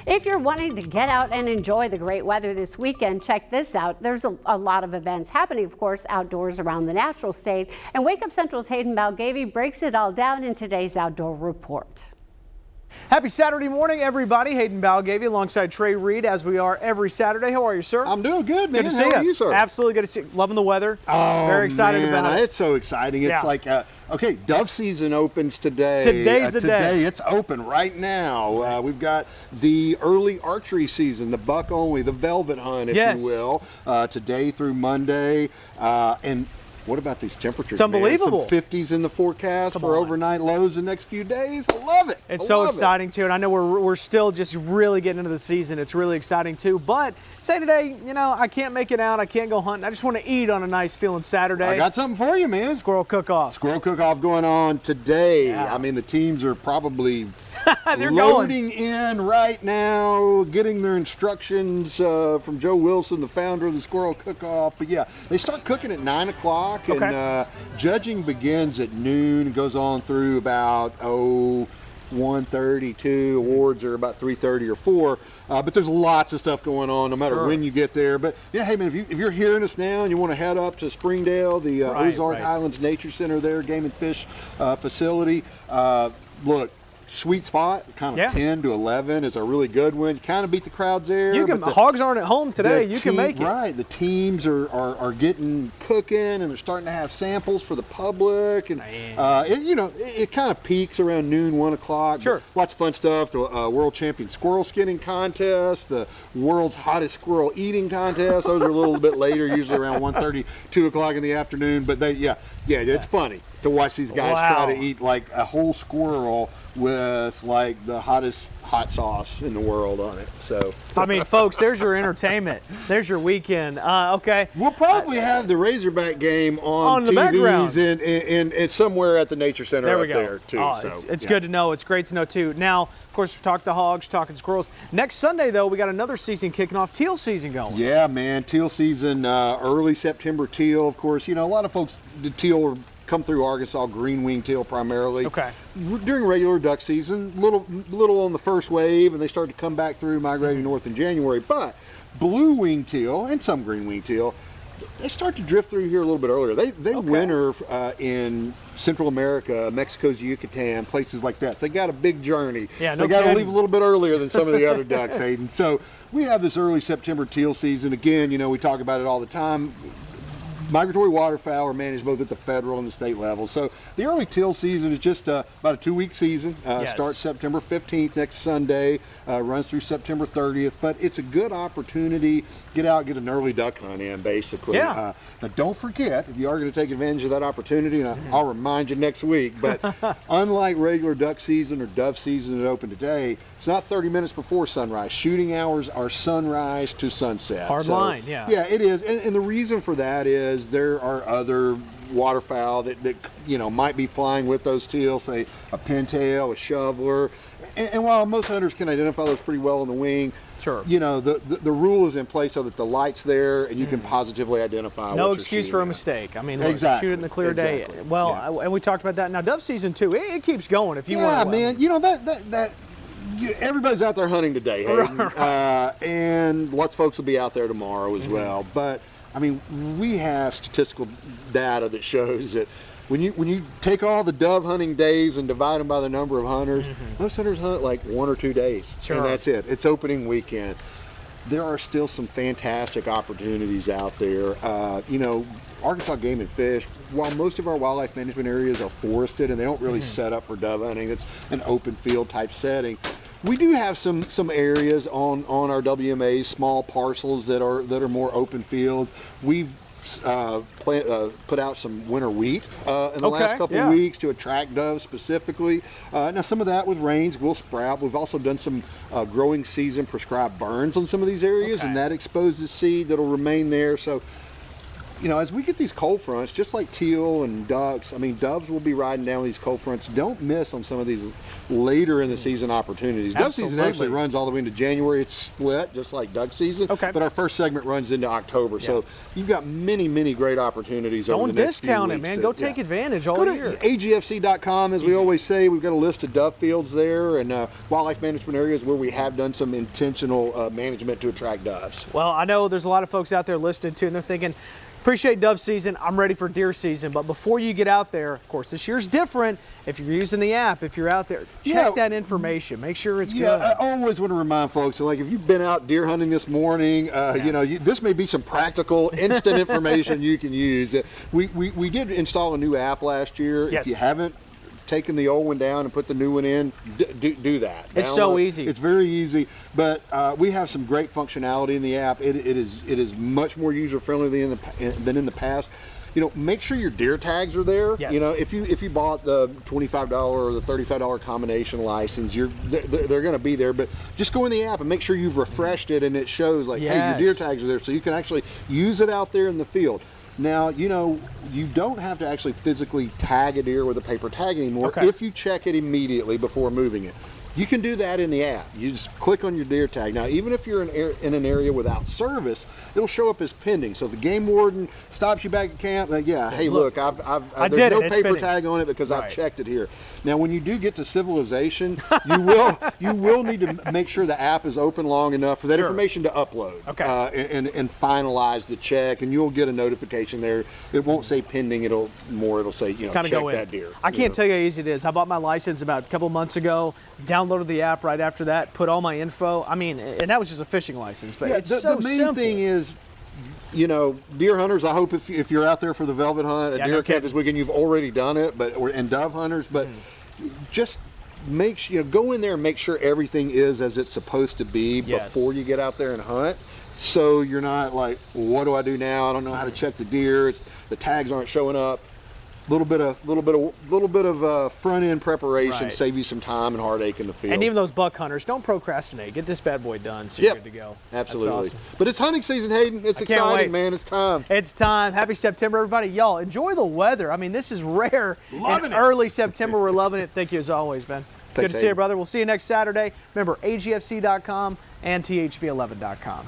If you're wanting to get out and enjoy the great weather this weekend, check this out. There's a lot of events happening, of course, outdoors around the natural state. And Wake Up Central's Hayden Balgavy breaks it all down in today's Outdoor Report. Happy Saturday morning, everybody. Hayden Balgavy alongside Trey Reid, as we are every Saturday. How are you, sir? I'm doing good, man. Good to see How are you, sir? Absolutely good to see you. Loving the weather. Oh, very excited man, about it. It's so exciting. It's like, okay, dove season opens today. Today's the day. Today, it's open right now. We've got the early archery season, the buck only, the velvet hunt, if you will, today through Monday. And what about these temperatures? It's unbelievable. Man? Some 50s in the forecast for overnight lows the next few days. I love it. It's so exciting too, and I know we're still just really getting into the season. It's really exciting too. But say today, you know, I can't make it out. I can't go hunting. I just want to eat on a nice feeling Saturday. I got something for you, man. Squirrel cook-off. Squirrel cook-off going on today. Yeah. I mean, the teams are probably They're loading in right now, getting their instructions from Joe Wilson, the founder of the Squirrel Cook-Off. But yeah, they start cooking at 9 o'clock, and judging begins at noon. It goes on through about 1:30, 2. Awards are about 3:30 or 4. But there's lots of stuff going on no matter when you get there. But yeah, hey man, if you're hearing us now and you want to head up to Springdale, the Ozark Highlands Nature Center there, Game and Fish facility, look, sweet spot, kind of 10 to 11 is a really good one. Kind of beat the crowds there. You can, the hogs aren't at home today. You can make it. Right. The teams are getting cooking, and they're starting to have samples for the public. And, it kind of peaks around noon, 1 o'clock. Sure. Lots of fun stuff. The World Champion Squirrel Skinning Contest, the World's Hottest Squirrel Eating Contest. Those are a little bit later, usually around 1:30, 2 o'clock in the afternoon. But it's funny to watch these guys try to eat like a whole squirrel with like the hottest hot sauce in the world on it. So I mean, folks, there's your entertainment. There's your weekend. Okay. We'll probably have the Razorback game on the TVs background in somewhere at the Nature Center there we go. there too. Oh, it's good to know. It's great to know too. Now, of course, we talked to hogs, talking squirrels. Next Sunday, though, we got another season kicking off. Teal season going. Yeah, man. Teal season, early September teal. Of course, you know, a lot of folks, the teal come through Arkansas, green-winged teal primarily. Okay. During regular duck season, little on the first wave, and they start to come back through, migrating north in January. But blue-winged teal and some green-winged teal, they start to drift through here a little bit earlier. They winter in Central America, Mexico's Yucatan, places like that. So they got a big journey. Yeah, they got to leave a little bit earlier than some of the other ducks, Hayden. So we have this early September teal season. Again, you know, we talk about it all the time. Migratory waterfowl are managed both at the federal and the state level. So the early teal season is just about a 2-week season. Starts September 15th, next Sunday, runs through September 30th. But it's a good opportunity. Get out, get an early duck hunt in, basically. Yeah. Now, don't forget, if you are going to take advantage of that opportunity, and I'll remind you next week, but unlike regular duck season or dove season that opened today, it's not 30 minutes before sunrise. Shooting hours are sunrise to sunset. Hard line, yeah. Yeah, it is. And the reason for that is there are other waterfowl that you know might be flying with those teal, say a pintail, a shoveler. And while most hunters can identify those pretty well on the wing, you know, the rule is in place so that the light's there and you can positively identify no excuse for a mistake. I mean, look, shoot it in the clear day. Well, and we talked about that. Now, dove season too, it keeps going if you want to. Yeah, man. You know, that everybody's out there hunting today, Hayden. And lots of folks will be out there tomorrow as well. But, I mean, we have statistical data that shows that when you take all the dove hunting days and divide them by the number of hunters, most hunters hunt like 1 or 2 days, and that's it. It's opening weekend. There are still some fantastic opportunities out there. You know, Arkansas Game and Fish, while most of our wildlife management areas are forested and they don't really set up for dove hunting, it's an open field type setting. We do have some areas on our WMAs, small parcels that are more open fields. We've put out some winter wheat in the last couple of weeks to attract doves specifically. Now some of that with rains will sprout. We've also done some growing season prescribed burns on some of these areas, and that exposes seed that'll remain there. So you know, as we get these cold fronts, just like teal and ducks, I mean, doves will be riding down these cold fronts. Don't miss on some of these later in the season opportunities. Dove season actually runs all the way into January. It's split, just like duck season. Okay. But our first segment runs into October. Yeah. So you've got many, many great opportunities over the Don't next few discount it, weeks man. to- Go take advantage all Go to year. agfc.com, as we always say. We've got a list of dove fields there and wildlife management areas where we have done some intentional management to attract doves. Well, I know there's a lot of folks out there listening too, and they're thinking, appreciate dove season, I'm ready for deer season. But before you get out there, of course, this year's different. If you're using the app, if you're out there, check that information. Make sure it's good. I always want to remind folks, like if you've been out deer hunting this morning, you know, this may be some practical, instant information you can use. We did install a new app last year. Yes. If you haven't taken the old one down and put the new one in, do that. It's so easy. It's very easy, but we have some great functionality in the app. It is much more user friendly than in the past. You know, make sure your deer tags are there. Yes. You know, if you bought the $25 or the $35 combination license, they're going to be there. But just go in the app and make sure you've refreshed it and it shows like, hey, your deer tags are there, so you can actually use it out there in the field. Now, you know, you don't have to actually physically tag a deer with a paper tag anymore if you check it immediately before moving it. You can do that in the app. You just click on your deer tag. Now, even if you're in an area without service, it'll show up as pending. So if the game warden stops you back at camp, like, yeah, hey, look, there's no paper tag on it because I've checked it here. Now, when you do get to civilization, you will need to make sure the app is open long enough for that information to upload and finalize the check, and you'll get a notification there. It won't say pending. It'll say, you know, check that deer. I can't tell you how easy it is. I bought my license about a couple months ago, downloaded the app right after that, put all my info. I mean, and that was just a fishing license, but it's so the main simple. thing is, you know, deer hunters, I hope if you're out there for the velvet hunt, a deer camp this weekend, you've already done it, and dove hunters, but just go in there and make sure everything is as it's supposed to be before you get out there and hunt. So you're not like, well, what do I do now? I don't know how to check the deer. The tags aren't showing up. Little bit of front end preparation save you some time and heartache in the field. And even those buck hunters, don't procrastinate. Get this bad boy done so you're good to go. Absolutely. That's awesome. But it's hunting season, Hayden. It's exciting, man. It's time. It's time. Happy September, everybody. Y'all enjoy the weather. I mean, this is rare. Loving it. Early September. We're loving it. Thank you as always, Ben. Thanks, Good to see you, brother. We'll see you next Saturday. Remember, agfc.com and thv11.com.